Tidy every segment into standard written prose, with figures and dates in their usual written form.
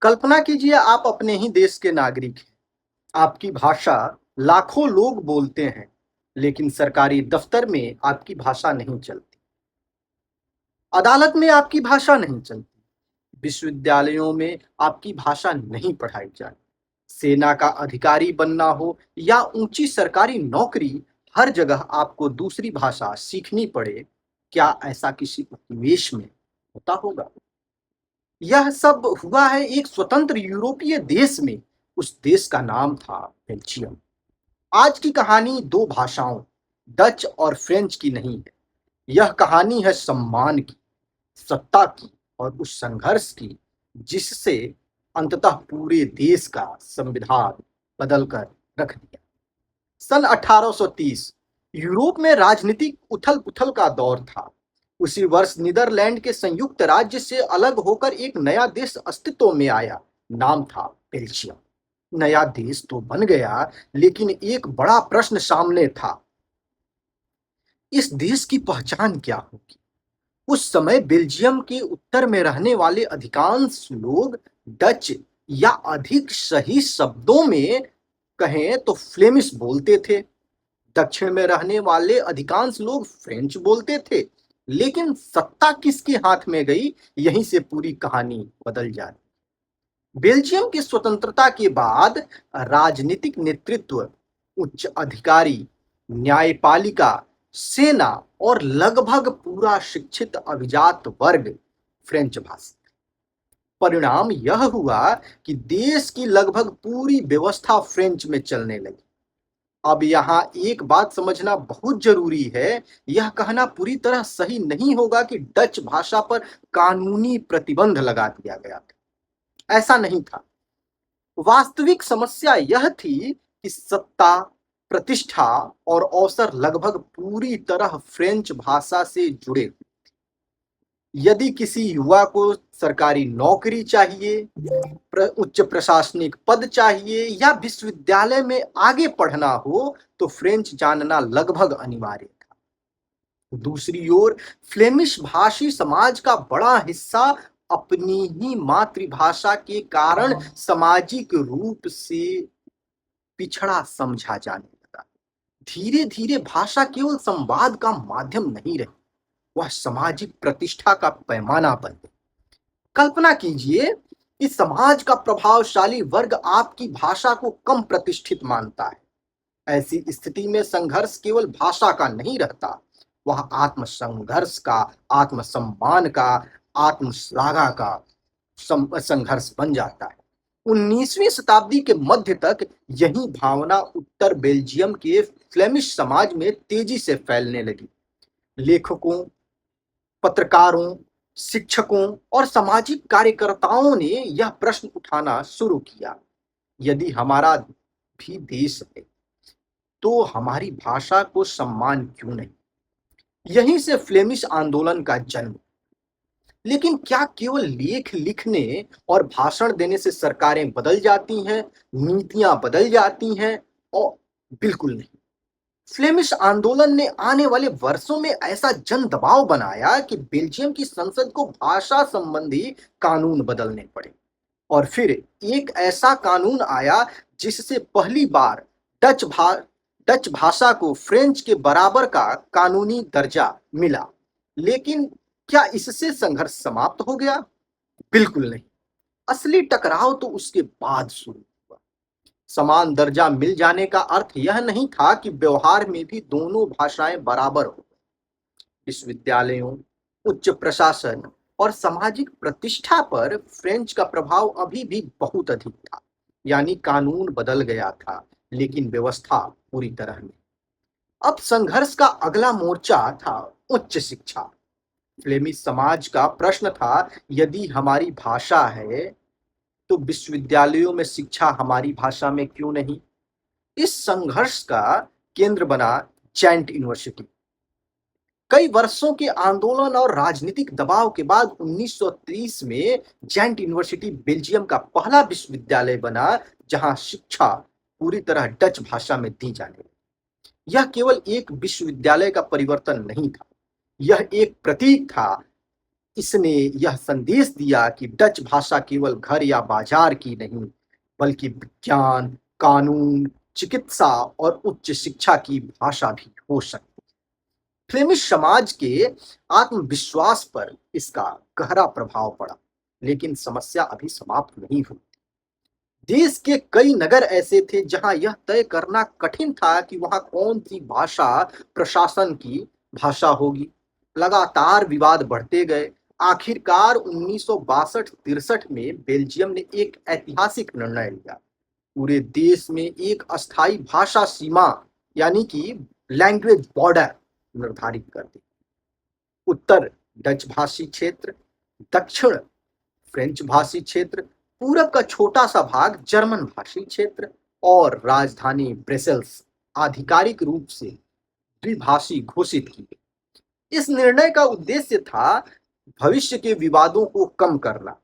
कल्पना कीजिए आप अपने ही देश के नागरिक हैं। आपकी भाषा लाखों लोग बोलते हैं, लेकिन सरकारी दफ्तर में आपकी भाषा नहीं चलती। अदालत में आपकी भाषा नहीं चलती। विश्वविद्यालयों में आपकी भाषा नहीं पढ़ाई जाती। सेना का अधिकारी बनना हो या ऊंची सरकारी नौकरी, हर जगह आपको दूसरी भाषा सीखनी पड़े। क्या ऐसा किसी उपनिवेश में होता होगा? यह सब हुआ है एक स्वतंत्र यूरोपीय देश में। उस देश का नाम था बेल्जियम। आज की कहानी दो भाषाओं, डच और फ्रेंच की नहीं है। यह कहानी है सम्मान की, सत्ता की और उस संघर्ष की जिससे अंततः पूरे देश का संविधान बदलकर रख दिया। सन 1830 यूरोप में राजनीतिक उथल-पुथल का दौर था। उसी वर्ष नीदरलैंड के संयुक्त राज्य से अलग होकर एक नया देश अस्तित्व में आया। नाम था बेल्जियम। नया देश तो बन गया, लेकिन एक बड़ा प्रश्न सामने था। इस देश की पहचान क्या होगी? उस समय बेल्जियम के उत्तर में रहने वाले अधिकांश लोग डच या अधिक सही शब्दों में कहें तो फ्लेमिश बोलते थे। दक्षिण में रहने वाले अधिकांश लोग फ्रेंच बोलते थे। लेकिन सत्ता किसके हाथ में गई, यहीं से पूरी कहानी बदल जाती। बेल्जियम की स्वतंत्रता के बाद राजनीतिक नेतृत्व, उच्च अधिकारी, न्यायपालिका, सेना और लगभग पूरा शिक्षित अभिजात वर्ग फ्रेंच भाषी। परिणाम यह हुआ कि देश की लगभग पूरी व्यवस्था फ्रेंच में चलने लगी। अब यहाँ एक बात समझना बहुत जरूरी है। यह कहना पूरी तरह सही नहीं होगा कि डच भाषा पर कानूनी प्रतिबंध लगा दिया गया था। ऐसा नहीं था। वास्तविक समस्या यह थी कि सत्ता, प्रतिष्ठा और अवसर लगभग पूरी तरह फ्रेंच भाषा से जुड़े। यदि किसी युवा को सरकारी नौकरी चाहिए, उच्च प्रशासनिक पद चाहिए या विश्वविद्यालय में आगे पढ़ना हो, तो फ्रेंच जानना लगभग अनिवार्य था। दूसरी ओर फ्लेमिश भाषी समाज का बड़ा हिस्सा अपनी ही मातृभाषा के कारण सामाजिक रूप से पिछड़ा समझा जाने लगा। धीरे धीरे भाषा केवल संवाद का माध्यम नहीं रही, वह सामाजिक प्रतिष्ठा का पैमाना बन गई। कल्पना कीजिए कि समाज का प्रभावशाली वर्ग आपकी भाषा को कम प्रतिष्ठित मानता है। ऐसी स्थिति में संघर्ष केवल भाषा का नहीं रहता, वह आत्मसंघर्ष का, आत्मसम्मान का, आत्मश्लाघा का संघर्ष बन जाता है। 19वीं शताब्दी के मध्य तक यही भावना उत्तर बेल्जियम के फ्लेमिश समाज में तेजी से फैलने लगी। लेखकों, पत्रकारों, शिक्षकों और सामाजिक कार्यकर्ताओं ने यह प्रश्न उठाना शुरू किया, यदि हमारा भी देश है तो हमारी भाषा को सम्मान क्यों नहीं? यहीं से फ्लेमिश आंदोलन का जन्म। लेकिन क्या केवल लेख लिखने और भाषण देने से सरकारें बदल जाती हैं, नीतियां बदल जाती हैं? और बिल्कुल नहीं। फ्लेमिश आंदोलन ने आने वाले वर्षों में ऐसा जन दबाव बनाया कि बेल्जियम की संसद को भाषा संबंधी कानून बदलने पड़े। और फिर एक ऐसा कानून आया जिससे पहली बार डच भाषा को फ्रेंच के बराबर का कानूनी दर्जा मिला। लेकिन क्या इससे संघर्ष समाप्त हो गया? बिल्कुल नहीं। असली टकराव तो उसके बाद शुरू हुआ। समान दर्जा मिल जाने का अर्थ यह नहीं था कि व्यवहार में भी दोनों भाषाएं बराबर हो। विश्वविद्यालयों, उच्च प्रशासन और सामाजिक प्रतिष्ठा पर फ्रेंच का प्रभाव अभी भी बहुत अधिक था। यानी कानून बदल गया था, लेकिन व्यवस्था पूरी तरह नहीं। अब संघर्ष का अगला मोर्चा था उच्च शिक्षा। फ्लेमिश समाज का प्रश्न था, यदि हमारी भाषा है तो विश्वविद्यालयों में शिक्षा हमारी भाषा में क्यों नहीं? इस संघर्ष का केंद्र बना जेंट यूनिवर्सिटी। कई वर्षों के आंदोलन और राजनीतिक दबाव के बाद 1930 में जेंट यूनिवर्सिटी बेल्जियम का पहला विश्वविद्यालय बना, जहां शिक्षा पूरी तरह डच भाषा में दी जाने लगी। यह केवल एक विश्वविद्यालय का परिवर्तन नहीं था, यह एक प्रतीक था इसने यह संदेश दिया कि डच भाषा केवल घर या बाजार की नहीं, बल्कि विज्ञान, कानून, चिकित्सा और उच्च शिक्षा की भाषा भी हो सकती है। फ्लेमिश समाज के आत्मविश्वास पर इसका गहरा प्रभाव पड़ा, लेकिन समस्या अभी समाप्त नहीं हुई। देश के कई नगर ऐसे थे जहां यह तय करना कठिन था कि वहां कौन सी भाषा प्रशासन की भाषा होगी। लगातार विवाद बढ़ते गए। आखिरकार 1962-63 में बेल्जियम ने एक ऐतिहासिक निर्णय लिया। पूरे देश में एक अस्थायी भाषा सीमा, यानी कि लैंग्वेज बॉर्डर, निर्धारित कर दी। उत्तर डच भाषी क्षेत्र, दक्षिण फ्रेंच भाषी क्षेत्र, पूरब का छोटा सा भाग जर्मन भाषी क्षेत्र और राजधानी ब्रसेल्स आधिकारिक रूप से द्विभाषी घोषित की गई। इस निर्णय का उद्देश्य था भविष्य के विवादों को कम करना,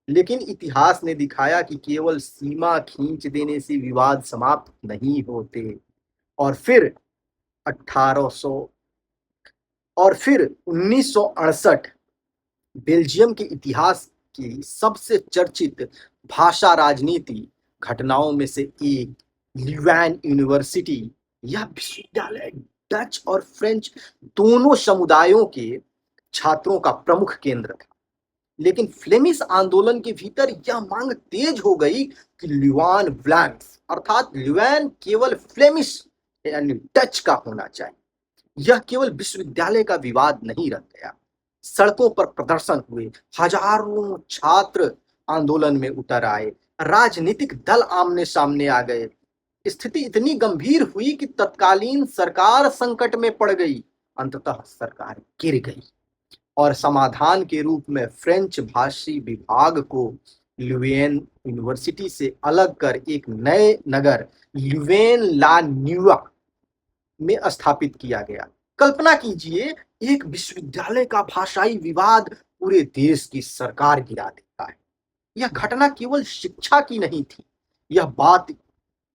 लेकिन इतिहास ने दिखाया कि केवल सीमा खींच देने से विवाद समाप्त नहीं होते। और फिर 1800 और फिर 1968 बेल्जियम के इतिहास की सबसे चर्चित भाषा राजनीति घटनाओं में से एक, ल्यूवेन यूनिवर्सिटी। यह विश्वविद्यालय डच और फ्रेंच दोनों समुदायों के छात्रों का प्रमुख केंद्र था। लेकिन फ्लेमिश आंदोलन के भीतर यह मांग तेज हो गई कि ल्यूवान व्लैंक्स अर्थात ल्यूवेन केवल फ्लेमिश यानी डच का होना चाहिए। यह केवल विश्वविद्यालय का विवाद नहीं रह गया। सड़कों पर प्रदर्शन हुए, हजारों छात्र आंदोलन में उतर आए, राजनीतिक दल आमने सामने आ गए। स्थिति इतनी गंभीर हुई कि तत्कालीन सरकार संकट में पड़ गई। अंततः सरकार गिर गई और समाधान के रूप में फ्रेंच भाषी विभाग को ल्यूवेन यूनिवर्सिटी से अलग कर एक नए नगर ल्यूवेन ला न्यूआ में स्थापित किया गया। कल्पना कीजिए, एक विश्वविद्यालय का भाषाई विवाद पूरे देश की सरकार गिरा देता है। यह घटना केवल शिक्षा की नहीं थी, यह बात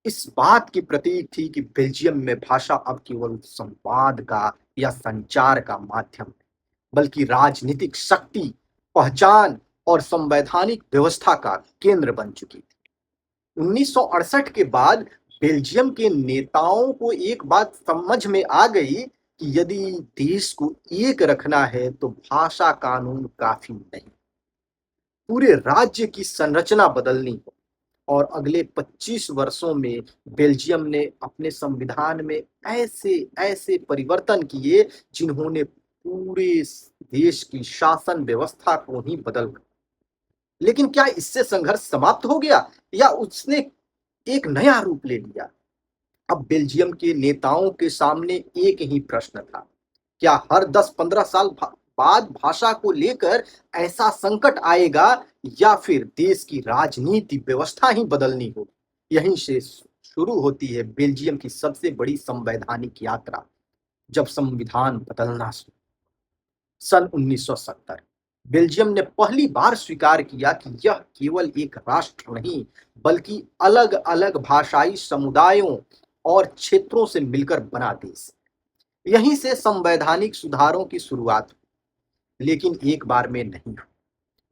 इस बात की प्रतीक थी कि बेल्जियम में भाषा अब केवल संवाद का या संचार का माध्यम है, बल्कि राजनीतिक शक्ति, पहचान और संवैधानिक व्यवस्था का केंद्र बन चुकी थी। 1968 के बाद बेल्जियम के नेताओं को एक बात समझ में आ गई कि यदि देश को एक रखना है तो भाषा कानून काफी नहीं, पूरे राज्य की संरचना बदलनी हो। और अगले 25 वर्षों में बेल्जियम ने अपने संविधान में ऐसे ऐसे परिवर्तन किए जिन्होंने पूरे देश की शासन व्यवस्था को ही बदल दिया। लेकिन क्या इससे संघर्ष समाप्त हो गया या उसने एक नया रूप ले लिया? अब बेल्जियम के नेताओं के सामने एक ही प्रश्न था, क्या हर 10-15 साल बाद भाषा को लेकर ऐसा संकट आएगा या फिर देश की राजनीति व्यवस्था ही बदलनी होगी? यहीं से शुरू होती है बेल्जियम की सबसे बड़ी संवैधानिक यात्रा, जब संविधान बदलना शुरू। सन 1970 बेल्जियम ने पहली बार स्वीकार किया कि यह केवल एक राष्ट्र नहीं, बल्कि अलग अलग भाषाई समुदायों और क्षेत्रों से मिलकर बना देश। यहीं से संवैधानिक सुधारों की शुरुआत हुई, लेकिन एक बार में नहीं हुई।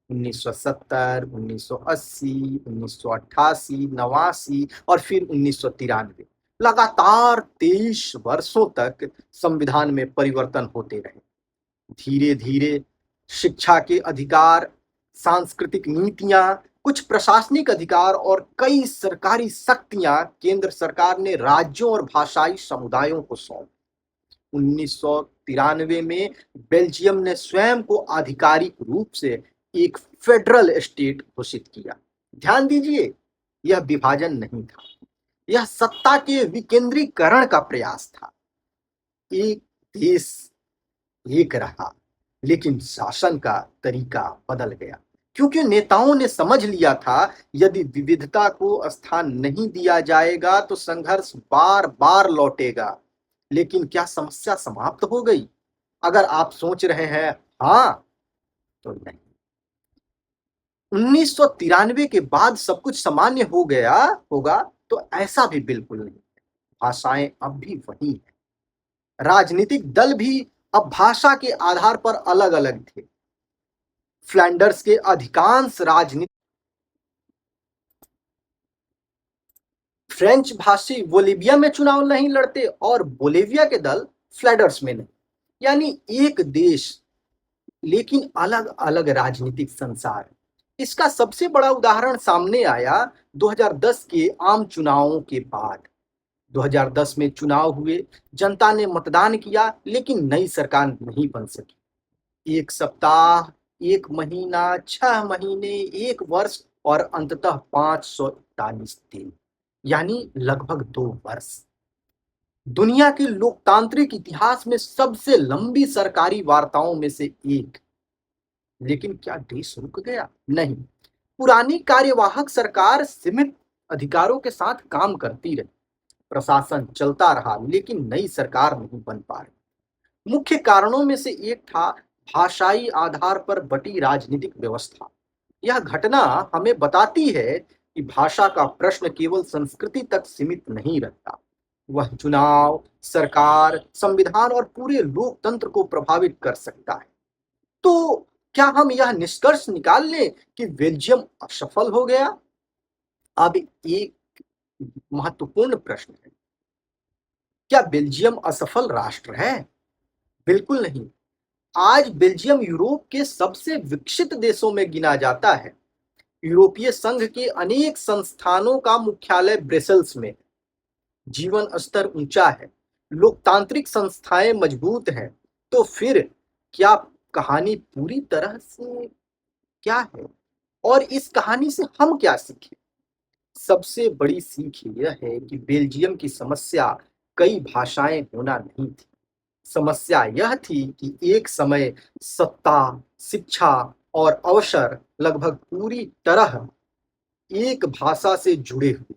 1970, 1980, 1988, 89 और फिर 1993, लगातार 23 वर्षों तक संविधान में परिवर्तन होते रहे। धीरे धीरे शिक्षा के अधिकार, सांस्कृतिक नीतियां, कुछ प्रशासनिक अधिकार और कई सरकारी शक्तियां केंद्र सरकार ने राज्यों और भाषाई समुदायों को सौंपी। 1993 में बेल्जियम ने स्वयं को आधिकारिक रूप से एक फेडरल स्टेट घोषित किया। ध्यान दीजिए, यह विभाजन नहीं था, यह सत्ता के विकेंद्रीकरण का प्रयास था। एक देश एक रहा, लेकिन शासन का तरीका बदल गया, क्योंकि नेताओं ने समझ लिया था यदि विविधता को स्थान नहीं दिया जाएगा तो संघर्ष बार बार लौटेगा। लेकिन क्या समस्या समाप्त हो गई? अगर आप सोच रहे हैं हाँ, तो नहीं। 1993 के बाद सब कुछ सामान्य हो गया होगा तो ऐसा भी बिल्कुल नहीं। भाषाएं अब भी वही हैं, राजनीतिक दल भी अब भाषा के आधार पर अलग अलग थे। फ्लैंडर्स के अधिकांश राजनीति फ्रेंच भाषी बोलीविया में चुनाव नहीं लड़ते और बोलीविया के दल फ्लैंडर्स में नहीं। यानी एक देश लेकिन अलग अलग राजनीतिक संसार। इसका सबसे बड़ा उदाहरण सामने आया 2010 के आम चुनावों के बाद। 2010 में चुनाव हुए, जनता ने मतदान किया लेकिन नई सरकार नहीं बन सकी। एक सप्ताह, एक महीना, 6 महीने, एक वर्ष और अंततः 541 दिन, यानी लगभग 2 वर्ष। दुनिया के लोकतांत्रिक इतिहास में सबसे लंबी सरकारी वार्ताओं में से एक। लेकिन क्या देश रुक गया? नहीं। पुरानी कार्यवाहक सरकार सीमित अधिकारों के साथ काम करती रही, प्रशासन चलता रहा, लेकिन नई सरकार नहीं बन पा रही। मुख्य कारणों में से एक था भाषाई आधार पर बटी राजनीतिक व्यवस्था। यह घटना हमें बताती है कि भाषा का प्रश्न केवल संस्कृति तक सीमित नहीं रहता, वह चुनाव, सरकार, संविधान और पूरे लोकतंत्र को प्रभावित कर सकता है। तो क्या हम यह निष्कर्ष निकाल लें कि बेल्जियम असफल हो गया? अब एक महत्वपूर्ण प्रश्न है, क्या बेल्जियम असफल राष्ट्र है? बिल्कुल नहीं। आज बेल्जियम यूरोप के सबसे विकसित देशों में गिना जाता है। यूरोपीय संघ के अनेक संस्थानों का मुख्यालय ब्रसेल्स में है। जीवन स्तर ऊंचा है, लोकतांत्रिक संस्थाएं मजबूत हैं। तो फिर क्या कहानी पूरी तरह से क्या है? और इस कहानी से हम क्या सीखें? सबसे बड़ी सीख यह है कि बेल्जियम की समस्या कई भाषाएं होना नहीं थी। समस्या यह थी कि एक समय सत्ता, शिक्षा और अवसर लगभग पूरी तरह एक भाषा से जुड़े हुए।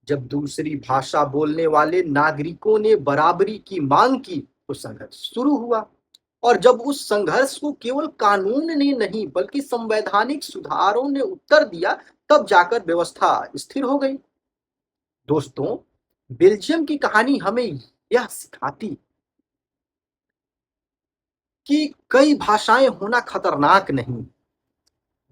जब दूसरी भाषा बोलने वाले नागरिकों ने बराबरी की मांग की तो संघर्ष शुरू हुआ। और जब उस संघर्ष को केवल कानून ने नहीं बल्कि संवैधानिक सुधारों ने उत्तर दिया, तब जाकर व्यवस्था स्थिर हो गई। दोस्तों, बेल्जियम की कहानी हमें यह सिखाती कि कई भाषाएं होना खतरनाक नहीं।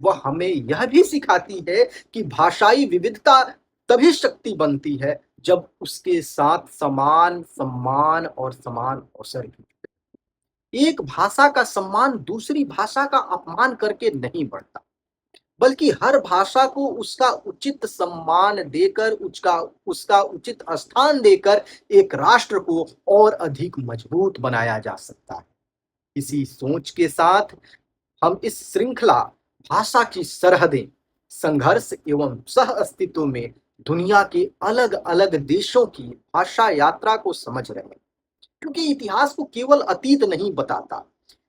वह हमें यह भी सिखाती है कि भाषाई विविधता तभी शक्ति बनती है जब उसके साथ समान सम्मान और समान अवसर भी। एक भाषा का सम्मान दूसरी भाषा का अपमान करके नहीं बढ़ता, बल्कि हर भाषा को उसका उचित सम्मान देकर, उसका उसका उचित स्थान देकर एक राष्ट्र को और अधिक मजबूत बनाया जा सकता है। इसी सोच के साथ हम इस श्रृंखला भाषा की सरहदें, संघर्ष एवं सह अस्तित्व में दुनिया के अलग अलग देशों की भाषा यात्रा को समझ रहे हैं। क्योंकि इतिहास को केवल अतीत नहीं बताता,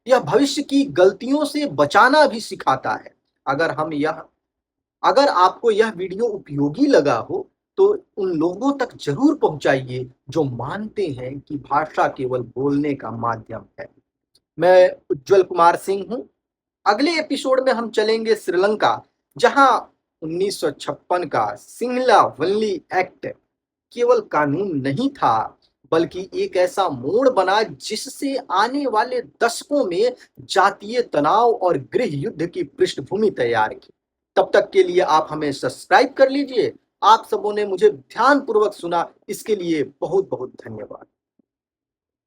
यह भविष्य की गलतियों से बचाना भी सिखाता है। अगर आपको यह वीडियो उपयोगी लगा हो तो उन लोगों तक जरूर पहुंचाइए जो मानते हैं कि भाषा केवल बोलने का माध्यम है। मैं उज्जवल कुमार सिंह हूं। अगले एपिसोड में हम चलेंगे श्रीलंका, जहां 1956 का सिंगला वल्ली एक्ट केवल कानून नहीं था बल्कि एक ऐसा मोड़ बना जिससे आने वाले दशकों में जातीय तनाव और गृह युद्ध की पृष्ठभूमि तैयार की। तब तक के लिए आप हमें सब्सक्राइब कर लीजिए। आप सबों ने मुझे ध्यानपूर्वक सुना, इसके लिए बहुत बहुत धन्यवाद।